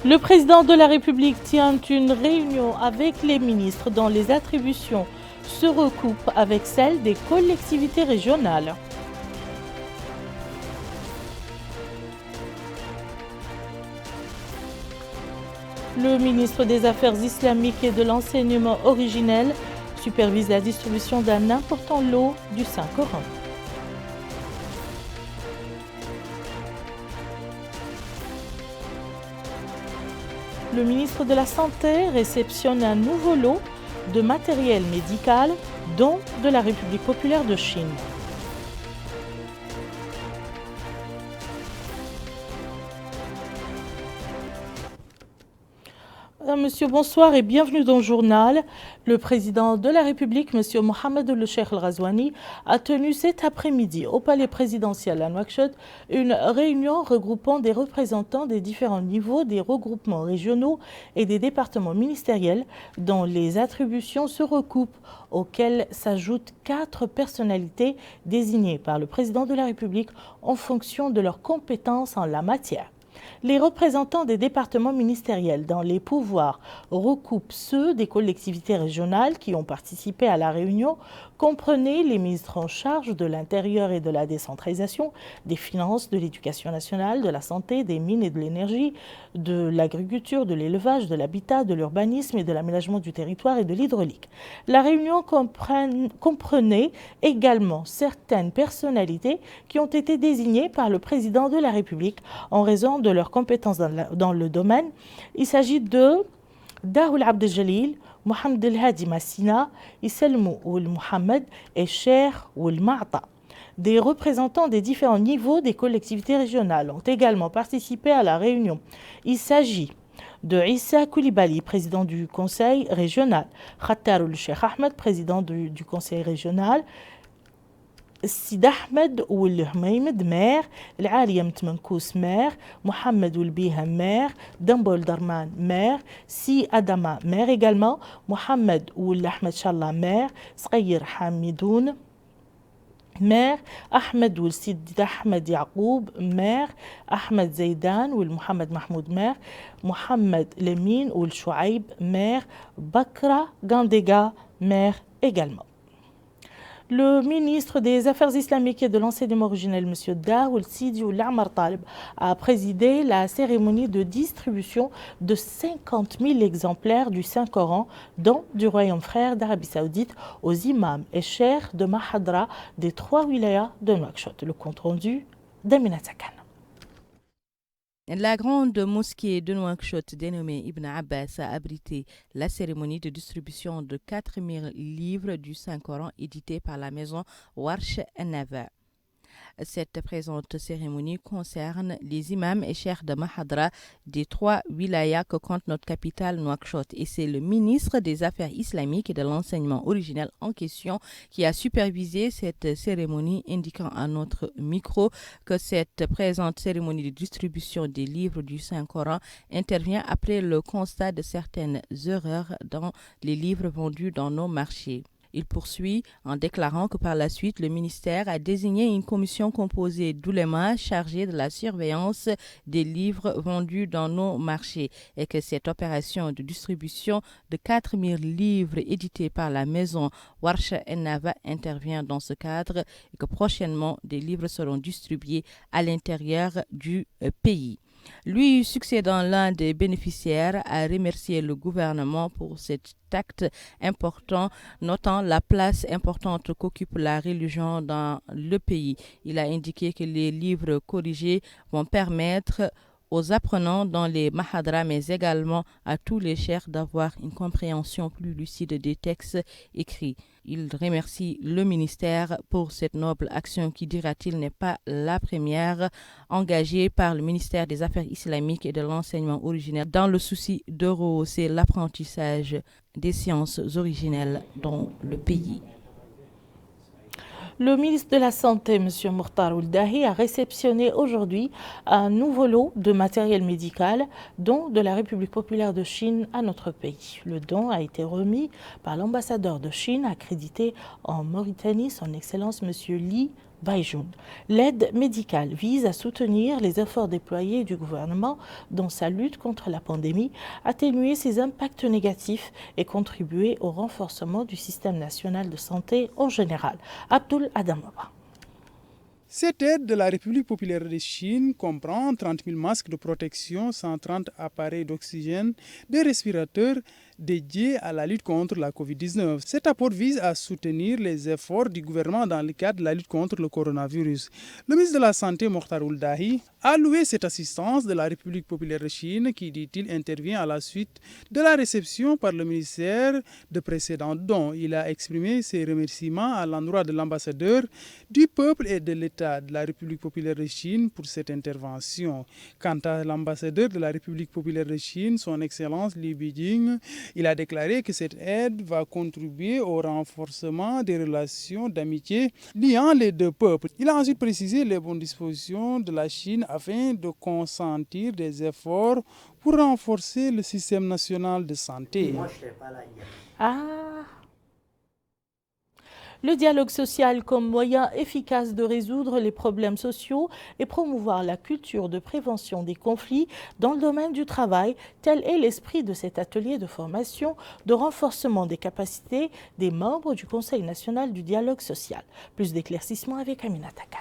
Le président de la République tient une réunion avec les ministres dont les attributions se recoupent avec celles des collectivités régionales. Le ministre des Affaires islamiques et de l'enseignement originel supervise la distribution d'un important lot du Saint-Coran. Le ministre de la Santé réceptionne un nouveau lot de matériel médical, dont de la République populaire de Chine. Monsieur, bonsoir et bienvenue dans le journal. Le président de la République, Monsieur Mohamed El-Cheikh El-Ghazouani, a tenu cet après-midi au palais présidentiel à Nouakchott une réunion regroupant des représentants des différents niveaux des regroupements régionaux et des départements ministériels dont les attributions se recoupent, auxquelles s'ajoutent 4 personnalités désignées par le président de la République en fonction de leurs compétences en la matière. Les représentants des départements ministériels dans les pouvoirs recoupent ceux des collectivités régionales qui ont participé à la réunion, comprenaient les ministres en charge de l'Intérieur et de la décentralisation, des Finances, de l'Éducation nationale, de la Santé, des Mines et de l'Énergie, de l'Agriculture, de l'Élevage, de l'Habitat, de l'Urbanisme et de l'Aménagement du territoire et de l'Hydraulique. La réunion comprenait également certaines personnalités qui ont été désignées par le président de la République en raison de leurs compétences dans le domaine. Il s'agit de Dahoul Abdeljalil, Mohamed El Hadi Massina, Isselmou Oul Mohamed et Cher Oul Ma'ta. Des représentants des différents niveaux des collectivités régionales ont également participé à la réunion. Il s'agit de Issa Koulibaly, président du conseil régional, Khattar El-Cheikh Ahmed, président du conseil régional, Sid Ahmed Oul Hmeimed, maire, Al-Aliya Mtmankous, maire, Mohamed Oul Biha, maire, Dambol Darman, maire, Si Adama, maire également, Mohamed Oul Ahmed Shallah, maire, Sghayr Hamidoun, maire, Ahmed Oul Sid Ahmed Yacoub, maire, Ahmed Zaidan Oul Mohamed Mahmoud, maire, Mohamed Lemine Oul Chouaib, maire, Bakra Gandega, maire également. Le ministre des Affaires islamiques et de l'enseignement originel, M. Dahoul Sidi Ould Amar Taleb, a présidé la cérémonie de distribution de 50 000 exemplaires du Saint-Coran, dont du Royaume frère d'Arabie Saoudite, aux imams et cheikhs de Mahadra des 3 wilayas de Nouakchott. Le compte-rendu d'Amina Sakan. La grande mosquée de Nouakchott, dénommée Ibn Abbas, a abrité la cérémonie de distribution de 4000 livres du Saint-Coran édités par la maison Warsh Nava. Cette présente cérémonie concerne les imams et cheikhs de Mahadra des 3 wilayas que compte notre capitale Nouakchott. Et c'est le ministre des Affaires islamiques et de l'enseignement originel en question qui a supervisé cette cérémonie, indiquant à notre micro que cette présente cérémonie de distribution des livres du Saint-Coran intervient après le constat de certaines erreurs dans les livres vendus dans nos marchés. Il poursuit en déclarant que par la suite, le ministère a désigné une commission composée d'oulémas chargée de la surveillance des livres vendus dans nos marchés et que cette opération de distribution de 4000 livres édités par la maison Warsh Nava intervient dans ce cadre et que prochainement, des livres seront distribués à l'intérieur du pays. Lui succédant l'un des bénéficiaires a remercié le gouvernement pour cet acte important, notant la place importante qu'occupe la religion dans le pays. Il a indiqué que les livres corrigés vont permettre aux apprenants dans les mahadras, mais également à tous les cheikhs d'avoir une compréhension plus lucide des textes écrits. Il remercie le ministère pour cette noble action qui, dira-t-il, n'est pas la première engagée par le ministère des Affaires islamiques et de l'enseignement originel dans le souci de rehausser l'apprentissage des sciences originelles dans le pays. Le ministre de la Santé, M. Mokhtar Ould Dahi, a réceptionné aujourd'hui un nouveau lot de matériel médical, dont de la République populaire de Chine à notre pays. Le don a été remis par l'ambassadeur de Chine accrédité en Mauritanie, son Excellence M. Li Baïjoun. L'aide médicale vise à soutenir les efforts déployés du gouvernement dans sa lutte contre la pandémie, atténuer ses impacts négatifs et contribuer au renforcement du système national de santé en général. Abdul Adamaba. Cette aide de la République populaire de Chine comprend 30 000 masques de protection, 130 appareils d'oxygène, des respirateurs dédiés à la lutte contre la COVID-19. Cet apport vise à soutenir les efforts du gouvernement dans le cadre de la lutte contre le coronavirus. Le ministre de la Santé, Mokhtar Ould-Dahi, a loué cette assistance de la République populaire de Chine qui, dit-il, intervient à la suite de la réception par le ministère de précédents dons. Il a exprimé ses remerciements à l'endroit de l'ambassadeur, du peuple et de l'État de la République populaire de Chine pour cette intervention. Quant à l'ambassadeur de la République populaire de Chine, son Excellence Li Bijing, il a déclaré que cette aide va contribuer au renforcement des relations d'amitié liant les deux peuples. Il a ensuite précisé les bonnes dispositions de la Chine afin de consentir des efforts pour renforcer le système national de santé. Le dialogue social comme moyen efficace de résoudre les problèmes sociaux et promouvoir la culture de prévention des conflits dans le domaine du travail, tel est l'esprit de cet atelier de formation de renforcement des capacités des membres du Conseil national du dialogue social. Plus d'éclaircissements avec Aminata Khan.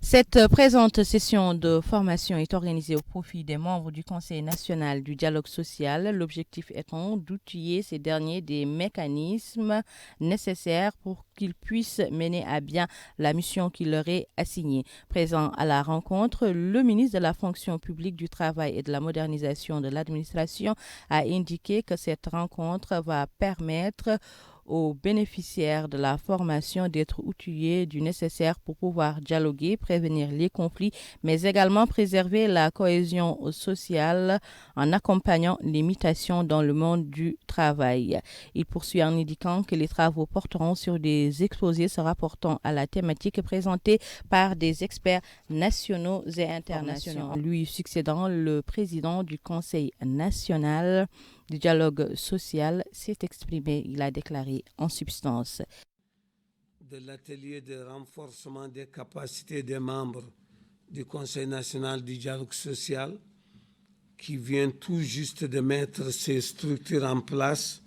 Cette présente session de formation est organisée au profit des membres du Conseil national du dialogue social, l'objectif étant d'outiller ces derniers des mécanismes nécessaires pour qu'ils puissent mener à bien la mission qui leur est assignée. Présent à la rencontre, le ministre de la fonction publique, du travail et de la modernisation de l'administration a indiqué que cette rencontre va permettre aux bénéficiaires de la formation d'être outillés du nécessaire pour pouvoir dialoguer, prévenir les conflits, mais également préserver la cohésion sociale en accompagnant les mutations dans le monde du travail. Il poursuit en indiquant que les travaux porteront sur des exposés se rapportant à la thématique présentée par des experts nationaux et internationaux. Lui succédant, le président du Conseil national du dialogue social s'est exprimé. Il a déclaré en substance. De l'atelier de renforcement des capacités des membres du Conseil national du dialogue social qui vient tout juste de mettre ces structures en place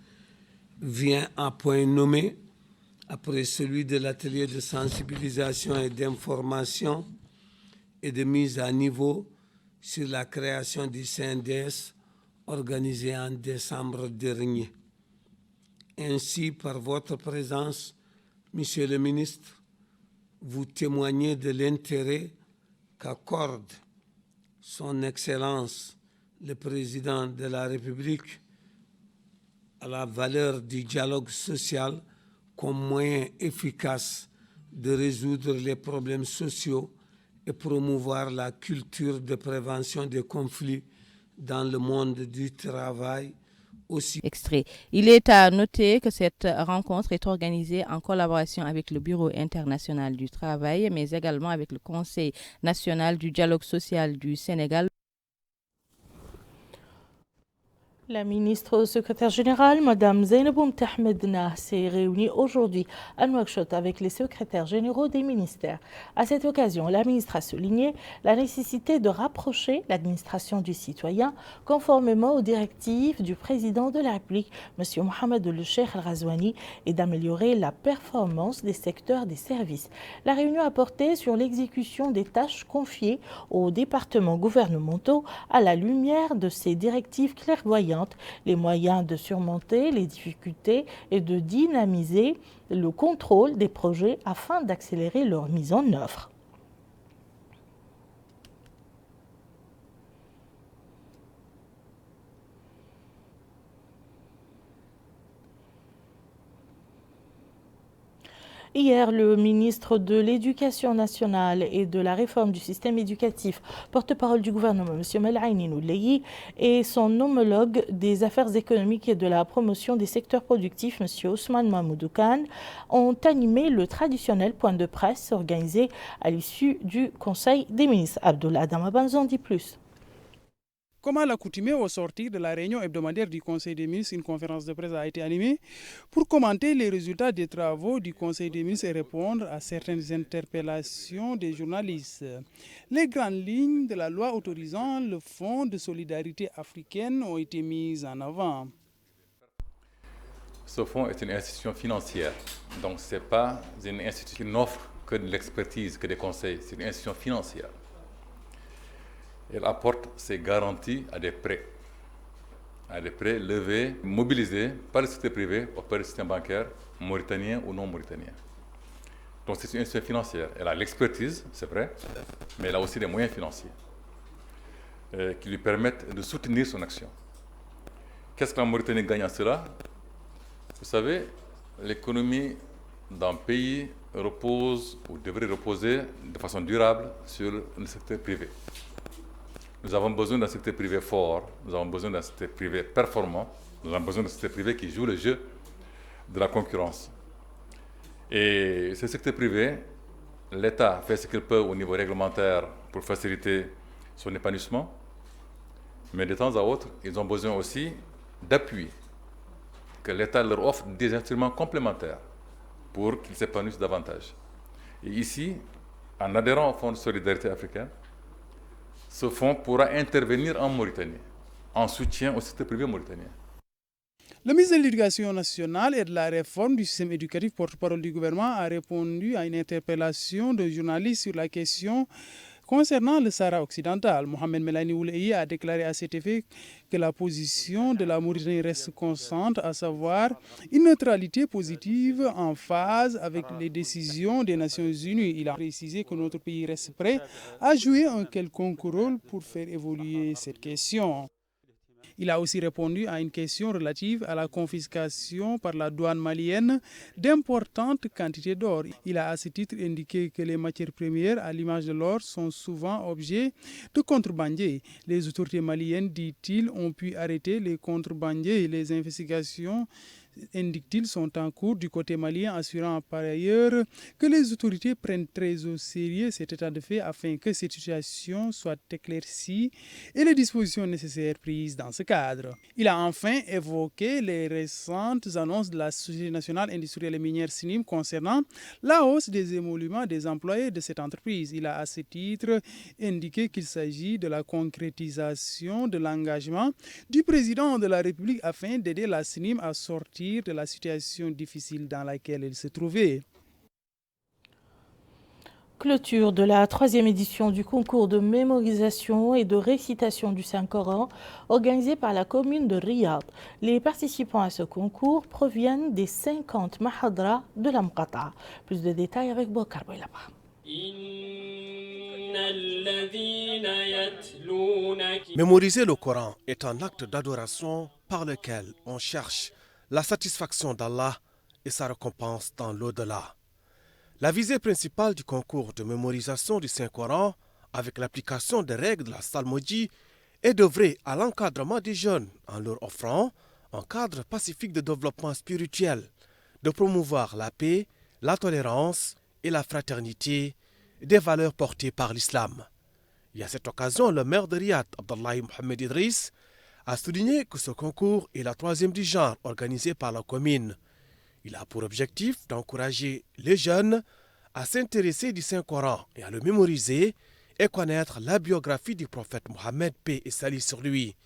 vient à point nommé après celui de l'atelier de sensibilisation et d'information et de mise à niveau sur la création du CNDS organisé en décembre dernier. Ainsi, par votre présence, Monsieur le ministre, vous témoignez de l'intérêt qu'accorde son Excellence le Président de la République à la valeur du dialogue social comme moyen efficace de résoudre les problèmes sociaux et promouvoir la culture de prévention des conflits dans le monde du travail aussi. Extrait. Il est à noter que cette rencontre est organisée en collaboration avec le Bureau international du travail, mais également avec le Conseil national du dialogue social du Sénégal. La ministre secrétaire générale, Mme Zainabou Mtahmedna, s'est réunie aujourd'hui à Nouakchott avec les secrétaires généraux des ministères. À cette occasion, la ministre a souligné la nécessité de rapprocher l'administration du citoyen conformément aux directives du président de la République, M. Mohamed El-Cheikh Al-Ghazouani, et d'améliorer la performance des secteurs des services. La réunion a porté sur l'exécution des tâches confiées aux départements gouvernementaux à la lumière de ces directives clairvoyantes, les moyens de surmonter les difficultés et de dynamiser le contrôle des projets afin d'accélérer leur mise en œuvre. Hier, le ministre de l'Éducation nationale et de la réforme du système éducatif, porte-parole du gouvernement, M. Melhaïni Nouleyi, et son homologue des affaires économiques et de la promotion des secteurs productifs, M. Ousmane Mahmoudou Khan, ont animé le traditionnel point de presse organisé à l'issue du Conseil des ministres. Abdullah Adamabanz en dit plus. Comme à l'accoutumée, au sortir de la réunion hebdomadaire du Conseil des ministres, une conférence de presse a été animée pour commenter les résultats des travaux du Conseil des ministres et répondre à certaines interpellations des journalistes. Les grandes lignes de la loi autorisant le Fonds de solidarité africaine ont été mises en avant. Ce fonds est une institution financière, donc ce n'est pas une institution qui n'offre que de l'expertise, que des conseils, c'est une institution financière. Elle apporte ses garanties à des prêts levés, mobilisés par le secteur privé ou par le système bancaire mauritanien ou non mauritanien. Donc c'est une institution financière. Elle a l'expertise, c'est vrai, mais elle a aussi des moyens financiers qui lui permettent de soutenir son action. Qu'est-ce que la Mauritanie gagne à cela? Vous savez, l'économie d'un pays repose ou devrait reposer de façon durable sur le secteur privé. Nous avons besoin d'un secteur privé fort, nous avons besoin d'un secteur privé performant, nous avons besoin d'un secteur privé qui joue le jeu de la concurrence. Et ce secteur privé, l'État fait ce qu'il peut au niveau réglementaire pour faciliter son épanouissement, mais de temps à autre, ils ont besoin aussi d'appui, que l'État leur offre des instruments complémentaires pour qu'ils s'épanouissent davantage. Et ici, en adhérant au Fonds de solidarité africain, ce fonds pourra intervenir en Mauritanie, en soutien au secteur privé mauritanien. Le ministre de l'Éducation nationale et de la réforme du système éducatif, porte-parole du gouvernement, a répondu à une interpellation de journalistes sur la question concernant le Sahara occidental. Mohamed Melani Ouleye a déclaré à cet effet que la position de la Mauritanie reste constante, à savoir une neutralité positive en phase avec les décisions des Nations Unies. Il a précisé que notre pays reste prêt à jouer un quelconque rôle pour faire évoluer cette question. Il a aussi répondu à une question relative à la confiscation par la douane malienne d'importantes quantités d'or. Il a à ce titre indiqué que les matières premières, à l'image de l'or, sont souvent objets de contrebandiers. Les autorités maliennes, dit-il, ont pu arrêter les contrebandiers. Les investigations, indique-t-il, sont en cours du côté malien, assurant par ailleurs que les autorités prennent très au sérieux cet état de fait afin que cette situation soit éclaircie et les dispositions nécessaires prises dans ce cadre. Il a enfin évoqué les récentes annonces de la Société nationale industrielle et minière SNIM concernant la hausse des émoluments des employés de cette entreprise. Il a à ce titre indiqué qu'il s'agit de la concrétisation de l'engagement du président de la République afin d'aider la SNIM à sortir de la situation difficile dans laquelle elle se trouvait. Clôture de la 3e édition du concours de mémorisation et de récitation du Saint-Coran organisé par la commune de Riyad. Les participants à ce concours proviennent des 50 mahadras de la Mqata. Plus de détails avec Bokar Boylaba. Mémoriser le Coran est un acte d'adoration par lequel on cherche la satisfaction d'Allah et sa récompense dans l'au-delà. La visée principale du concours de mémorisation du Saint-Coran, avec l'application des règles de la psalmodie, est d'œuvrer à l'encadrement des jeunes en leur offrant un cadre pacifique de développement spirituel, de promouvoir la paix, la tolérance et la fraternité, des valeurs portées par l'islam. Et à cette occasion, le maire de Riyad, Abdallahi Mohamed Idriss, a souligné que ce concours est la 3e du genre organisé par la commune. Il a pour objectif d'encourager les jeunes à s'intéresser du Saint-Coran et à le mémoriser et connaître la biographie du prophète Mohammed, paix et salut sur lui,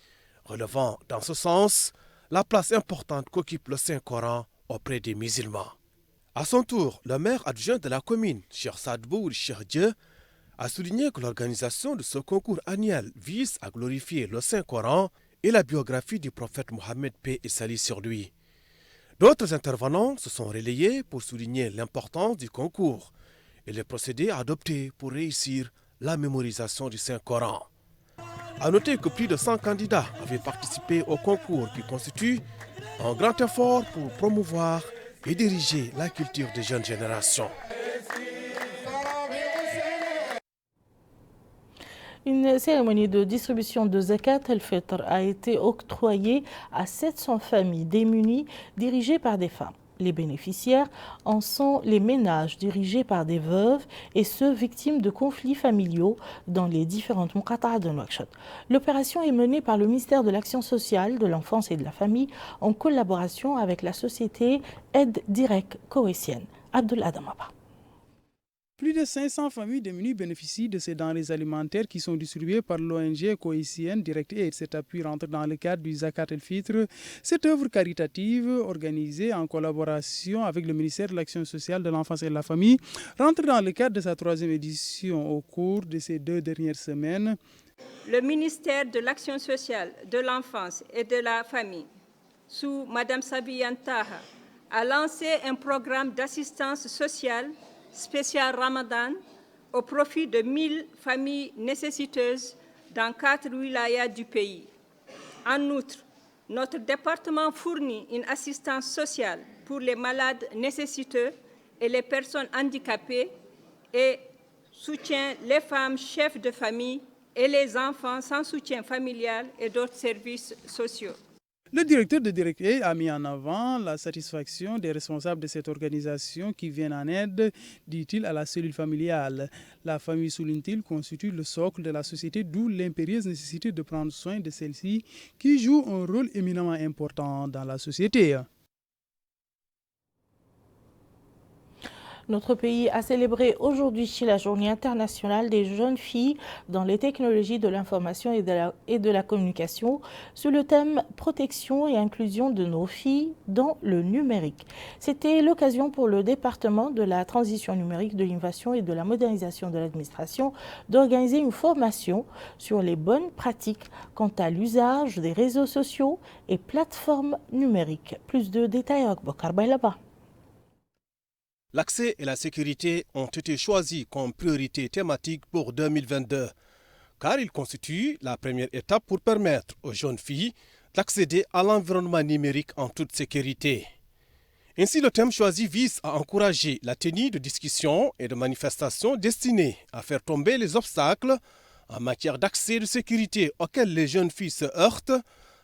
relevant dans ce sens la place importante qu'occupe le Saint-Coran auprès des musulmans. À son tour, le maire adjoint de la commune, Cheikh Sadbou Cheikh Dieu, a souligné que l'organisation de ce concours annuel vise à glorifier le Saint-Coran et la biographie du prophète Mohammed, paix et salut sur lui. D'autres intervenants se sont relayés pour souligner l'importance du concours et les procédés adoptés pour réussir la mémorisation du Saint-Coran. A noter que plus de 100 candidats avaient participé au concours qui constitue un grand effort pour promouvoir et diriger la culture des jeunes générations. Une cérémonie de distribution de Zakat el-Fitr a été octroyée à 700 familles démunies dirigées par des femmes. Les bénéficiaires en sont les ménages dirigés par des veuves et ceux victimes de conflits familiaux dans les différentes muqata'a de Nouakchott. L'opération est menée par le ministère de l'Action sociale, de l'Enfance et de la Famille en collaboration avec la société Aide Direct Koweïtienne. Abdul Adamaba. Plus de 500 familles démunies bénéficient de ces denrées alimentaires qui sont distribuées par l'ONG koweïtienne Direct Aid. Cet appui rentre dans le cadre du Zakat el-Fitr. Cette œuvre caritative, organisée en collaboration avec le ministère de l'Action sociale, de l'Enfance et de la Famille, rentre dans le cadre de sa 3e édition. Au cours de ces 2 dernières semaines, le ministère de l'Action sociale, de l'Enfance et de la Famille, sous Mme Sabiyan Taha, a lancé un programme d'assistance sociale spécial Ramadan au profit de 1000 familles nécessiteuses dans 4 wilayas du pays. En outre, notre département fournit une assistance sociale pour les malades nécessiteux et les personnes handicapées et soutient les femmes chefs de famille et les enfants sans soutien familial et d'autres services sociaux. Le directeur de Direct Aid a mis en avant la satisfaction des responsables de cette organisation qui viennent en aide, dit-il, à la cellule familiale. La famille, souligne-t-il, constitue le socle de la société, d'où l'impérieuse nécessité de prendre soin de celle-ci qui joue un rôle éminemment important dans la société. Notre pays a célébré aujourd'hui la journée internationale des jeunes filles dans les technologies de l'information et de la communication sous le thème « Protection et inclusion de nos filles dans le numérique ». C'était l'occasion pour le département de la transition numérique, de l'innovation et de la modernisation de l'administration d'organiser une formation sur les bonnes pratiques quant à l'usage des réseaux sociaux et plateformes numériques. Plus de détails avec Bokar Bailaba. L'accès et la sécurité ont été choisis comme priorité thématique pour 2022, car ils constituent la première étape pour permettre aux jeunes filles d'accéder à l'environnement numérique en toute sécurité. Ainsi, le thème choisi vise à encourager la tenue de discussions et de manifestations destinées à faire tomber les obstacles en matière d'accès et de sécurité auxquels les jeunes filles se heurtent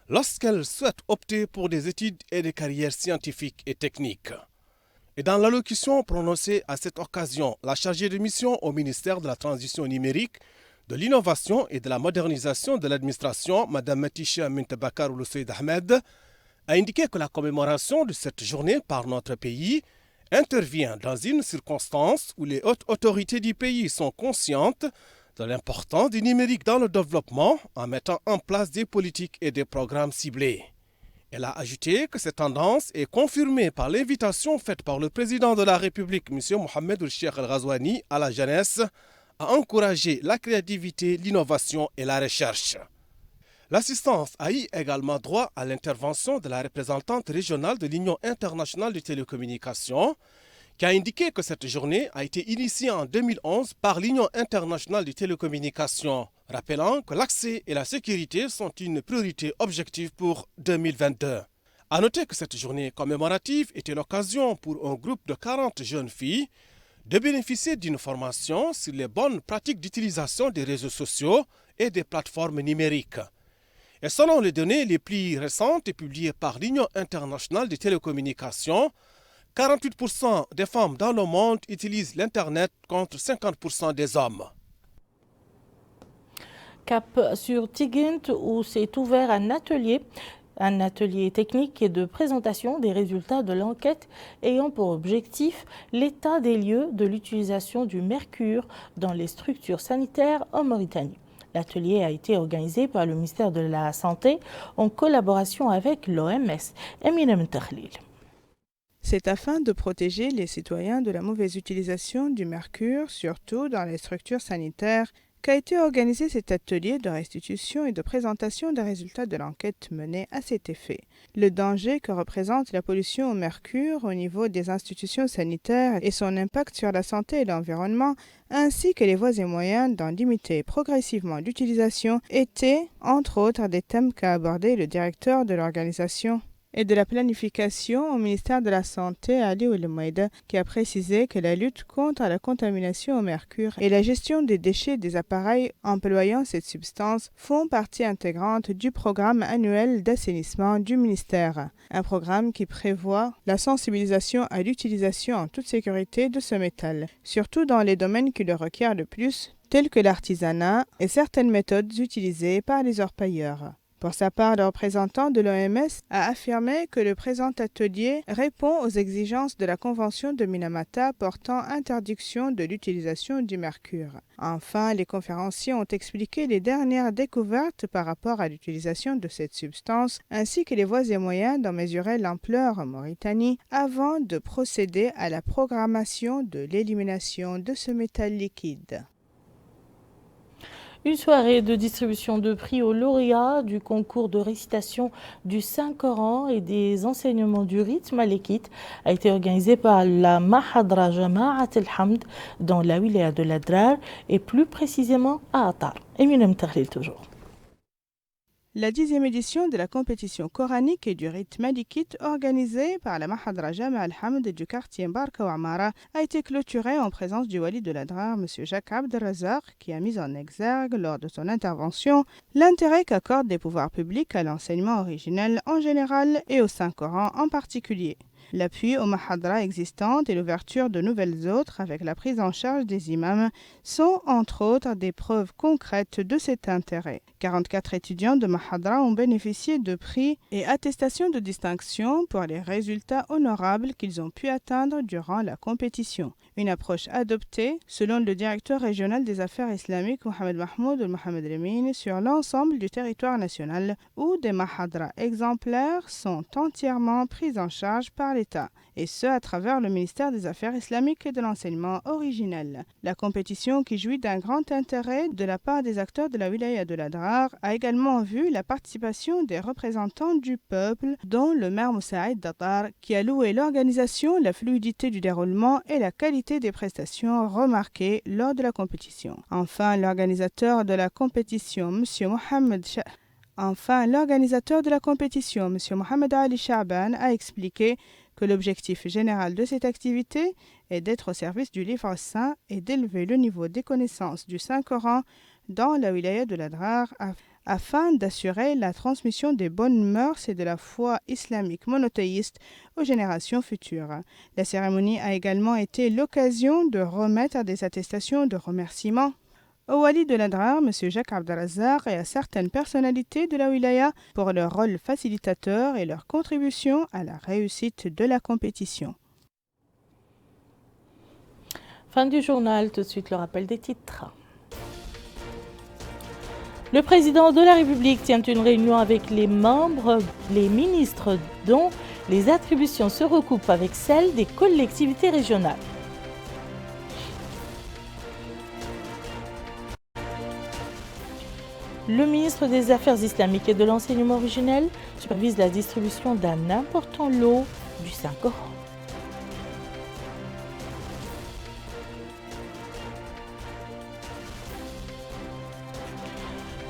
lorsqu'elles souhaitent opter pour des études et des carrières scientifiques et techniques. Et dans l'allocution prononcée à cette occasion, la chargée de mission au ministère de la Transition numérique, de l'Innovation et de la Modernisation de l'Administration, Mme Matisha Mintabakar Oulseid Ahmed, a indiqué que la commémoration de cette journée par notre pays intervient dans une circonstance où les hautes autorités du pays sont conscientes de l'importance du numérique dans le développement en mettant en place des politiques et des programmes ciblés. Elle a ajouté que cette tendance est confirmée par l'invitation faite par le président de la République, M. Mohamed El-Cheikh El-Ghazouani, à la jeunesse à encourager la créativité, l'innovation et la recherche. L'assistance a eu également droit à l'intervention de la représentante régionale de l'Union internationale de télécommunications, qui a indiqué que cette journée a été initiée en 2011 par l'Union internationale de télécommunications, rappelant que l'accès et la sécurité sont une priorité objective pour 2022. A noter que cette journée commémorative était l'occasion pour un groupe de 40 jeunes filles de bénéficier d'une formation sur les bonnes pratiques d'utilisation des réseaux sociaux et des plateformes numériques. Et selon les données les plus récentes et publiées par l'Union internationale des télécommunications, 48% des femmes dans le monde utilisent l'Internet contre 50% des hommes. Cap sur Tigint où s'est ouvert un atelier technique et de présentation des résultats de l'enquête ayant pour objectif l'état des lieux de l'utilisation du mercure dans les structures sanitaires en Mauritanie. L'atelier a été organisé par le ministère de la Santé en collaboration avec l'OMS. Eminem Takhlil. C'est afin de protéger les citoyens de la mauvaise utilisation du mercure, surtout dans les structures sanitaires, qu'a été organisé cet atelier de restitution et de présentation des résultats de l'enquête menée à cet effet. Le danger que représente la pollution au mercure au niveau des institutions sanitaires et son impact sur la santé et l'environnement, ainsi que les voies et moyens d'en limiter progressivement l'utilisation, étaient, entre autres, des thèmes qu'a abordé le directeur de l'organisation. et de la planification au ministère de la Santé, Ali Ouelmaïda, qui a précisé que la lutte contre la contamination au mercure et la gestion des déchets des appareils employant cette substance font partie intégrante du programme annuel d'assainissement du ministère. Un programme qui prévoit la sensibilisation à l'utilisation en toute sécurité de ce métal, surtout dans les domaines qui le requièrent le plus, tels que l'artisanat et certaines méthodes utilisées par les orpailleurs. Pour sa part, le représentant de l'OMS a affirmé que le présent atelier répond aux exigences de la Convention de Minamata portant interdiction de l'utilisation du mercure. Enfin, les conférenciers ont expliqué les dernières découvertes par rapport à l'utilisation de cette substance, ainsi que les voies et moyens d'en mesurer l'ampleur en Mauritanie avant de procéder à la programmation de l'élimination de ce métal liquide. Une soirée de distribution de prix aux lauréats du concours de récitation du Saint-Coran et des enseignements du rite malékite a été organisée par la Mahadra Jama'at al-Hamd dans la wilaya de l'Adrar et plus précisément à Attar. Eminem Tahlil toujours. La 10e édition de la compétition coranique et du rite malikite organisée par la Mahadra Jama' al-Hamd du quartier Barka ou Amara a été clôturée en présence du wali de l'Adrar, M. Jacques Abdelrazak, qui a mis en exergue lors de son intervention l'intérêt qu'accordent les pouvoirs publics à l'enseignement originel en général et au Saint-Coran en particulier. L'appui aux mahadras existantes et l'ouverture de nouvelles autres avec la prise en charge des imams sont entre autres des preuves concrètes de cet intérêt. 44 étudiants de mahadra ont bénéficié de prix et attestations de distinction pour les résultats honorables qu'ils ont pu atteindre durant la compétition. Une approche adoptée, selon le directeur régional des affaires islamiques Mohamed Mahmoud Mohamed Lemine, sur l'ensemble du territoire national où des mahadras exemplaires sont entièrement pris en charge par l'État, et ce à travers le ministère des Affaires islamiques et de l'enseignement originel. La compétition, qui jouit d'un grand intérêt de la part des acteurs de la wilaya de l'Adrar, a également vu la participation des représentants du peuple, dont le maire Moussaïd Datar, qui a loué l'organisation, la fluidité du déroulement et la qualité des prestations remarquées lors de la compétition. Enfin, l'organisateur de la compétition, M. Mohamed Ali Chaban, a expliqué que l'objectif général de cette activité est d'être au service du livre saint et d'élever le niveau des connaissances du Saint-Coran dans la wilaya de l'Adrar afin d'assurer la transmission des bonnes mœurs et de la foi islamique monothéiste aux générations futures. La cérémonie a également été l'occasion de remettre des attestations de remerciements au wali de l'Adrar, M. Jacques Abdelrazak, et à certaines personnalités de la wilaya pour leur rôle facilitateur et leur contribution à la réussite de la compétition. Fin du journal, tout de suite le rappel des titres. Le président de la République tient une réunion avec les ministres dont les attributions se recoupent avec celles des collectivités régionales. Le ministre des Affaires islamiques et de l'enseignement originel supervise la distribution d'un important lot du Saint-Coran.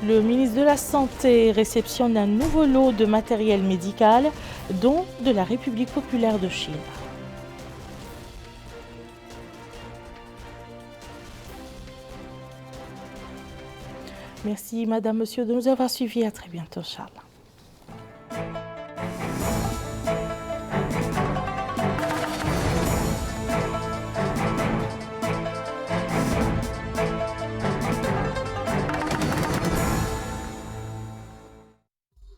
Le ministre de la Santé réceptionne un nouveau lot de matériel médical, dont de la République populaire de Chine. Merci, Madame, Monsieur, de nous avoir suivis. À très bientôt, Inch'Allah.